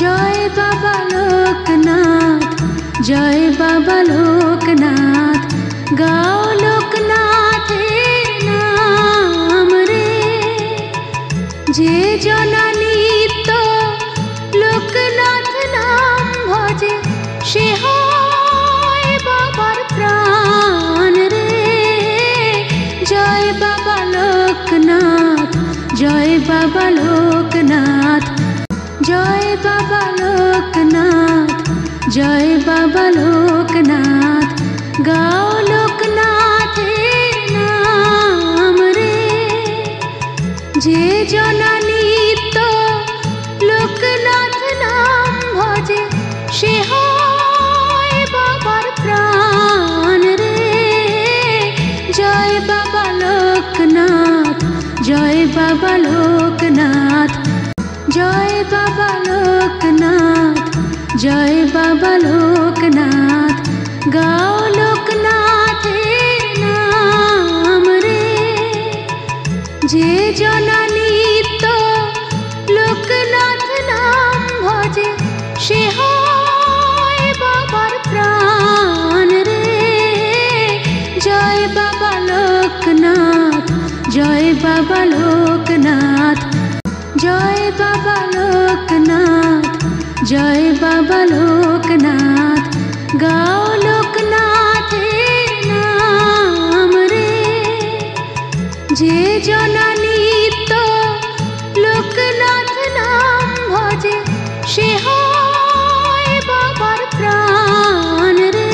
জয় বাবা লোকনাথ, জয় বাবা লোকনাথ, গাও লোকনাথের নাম রে। যে জনা নিত্য লোকনাথ নাম ভজে, সে হয় বাবার প্রাণ রে। জয় বাবা লোকনাথ, জয় বাবা লোকনাথ, জয় বাবা লোকনাথ, জয় বাবা লোকনাথ, গাও লোকনাথের নাম রে। যে জনা নিত্য লোকনাথ নাম ভজে, সে হয় বাবার প্রাণ রে। জয় বাবা লোকনাথ, জয় বাবা লোকনাথ, জয় বাবা লোকনাথ, জয় বাবা লোকনাথ, গাও লোকনাথের নাম রে। যে জনা নিত্য লোকনাথ নাম ভজে, সে হয় বাবার প্রাণ রে। জয় বাবা লোকনাথ, জয় বাবা লোকনাথ, জয় বাবা লোকনাথ, জয় বাবা লোকনাথ, গাও লোকনাথের নাম রে। যে জনা নিত্য লোকনাথ নাম ভজে, সে হয় বাবার প্রাণ রে।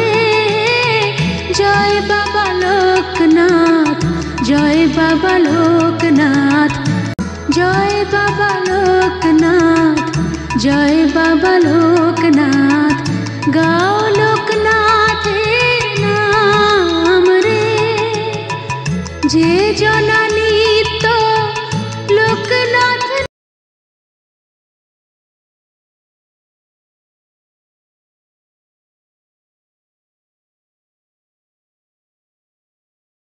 জয় বাবা লোকনাথ, জয় বাবা লোকনাথ, জয় বাবা লোকনাথ, জয় বাবা লোকনাথ, গাও লোকনাথের নাম রে। যে জনা